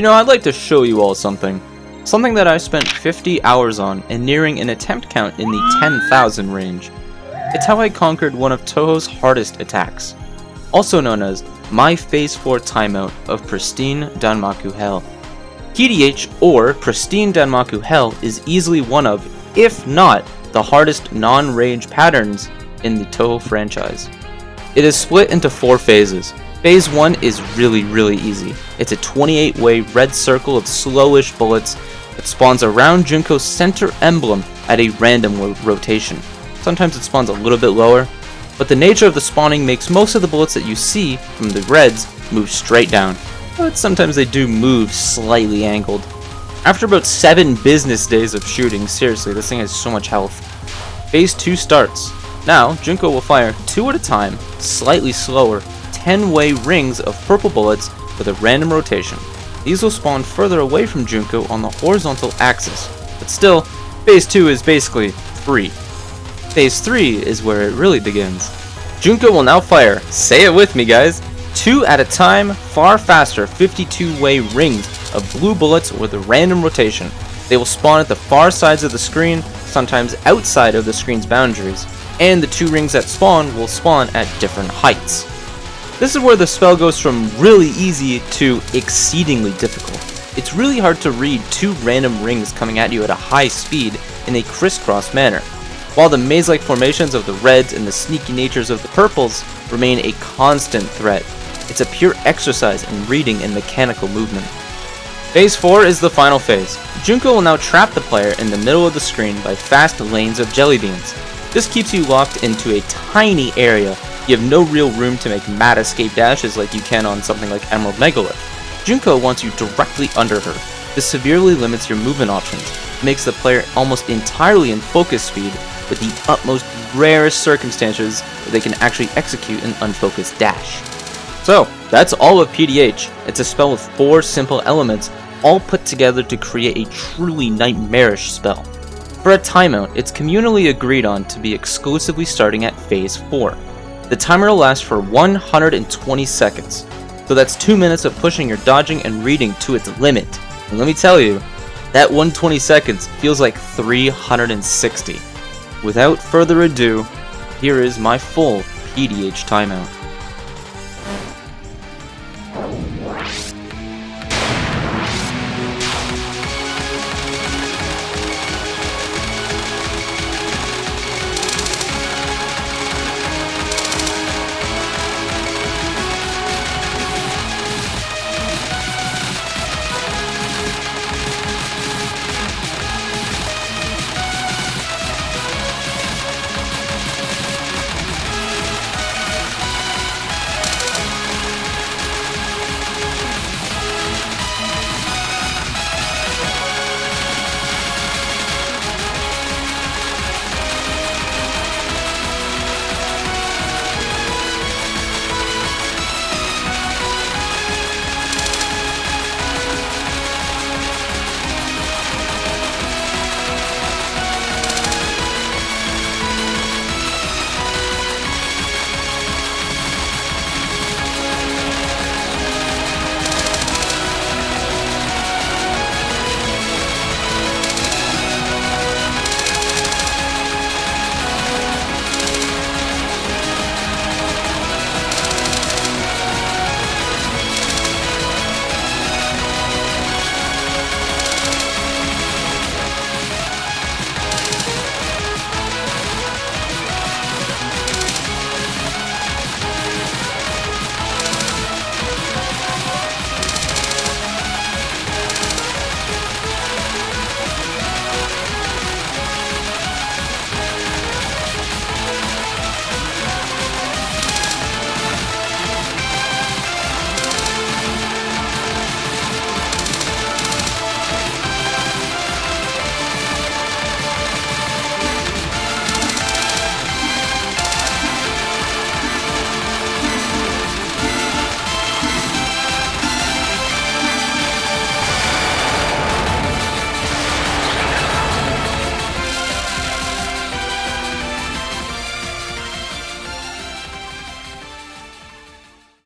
I'd like to show you all something. Something that I spent 50 hours on and nearing an attempt count in the 10,000 range. It's how I conquered one of Touhou's hardest attacks, also known as my Phase 4 timeout of Pristine Danmaku Hell. PDH, or Pristine Danmaku Hell, is easily one of, if not, the hardest non-range patterns in the Touhou franchise. It is split into 4 phases. Phase 1 is really easy. It's a 28-way red circle of slowish bullets that spawns around Junko's center emblem at a random rotation. Sometimes it spawns a little bit lower, but the nature of the spawning makes most of the bullets that you see from the reds move straight down, but sometimes they do move slightly angled. After about 7 business days of shooting, seriously, this thing has so much health. Phase 2 starts. Now, Junko will fire 2 at a time, slightly slower, 10-way rings of purple bullets with a random rotation. These will spawn further away from Junko on the horizontal axis, but still, Phase 2 is basically free. Phase 3 is where it really begins. Junko will now fire, say it with me guys, 2 at a time, far faster 52-way rings of blue bullets with a random rotation. They will spawn at the far sides of the screen, sometimes outside of the screen's boundaries, and the 2 rings that spawn will spawn at different heights. This is where the spell goes from really easy to exceedingly difficult. It's really hard to read 2 random rings coming at you at a high speed in a crisscross manner, while the maze-like formations of the reds and the sneaky natures of the purples remain a constant threat. It's a pure exercise in reading and mechanical movement. Phase 4 is the final phase. Junko will now trap the player in the middle of the screen by fast lanes of jelly beans. This keeps you locked into a tiny area. You have no real room to make mad escape dashes like you can on something like Emerald Megalith. Junko wants you directly under her. This severely limits your movement options. It makes the player almost entirely in focus speed, with the utmost rarest circumstances where they can actually execute an unfocused dash. So, that's all of PDH. It's a spell with 4 simple elements, all put together to create a truly nightmarish spell. For a timeout, it's communally agreed on to be exclusively starting at Phase 4. The timer will last for 120 seconds, so that's 2 minutes of pushing your dodging and reading to its limit. And let me tell you, that 120 seconds feels like 360. Without further ado, here is my full PDH timeout.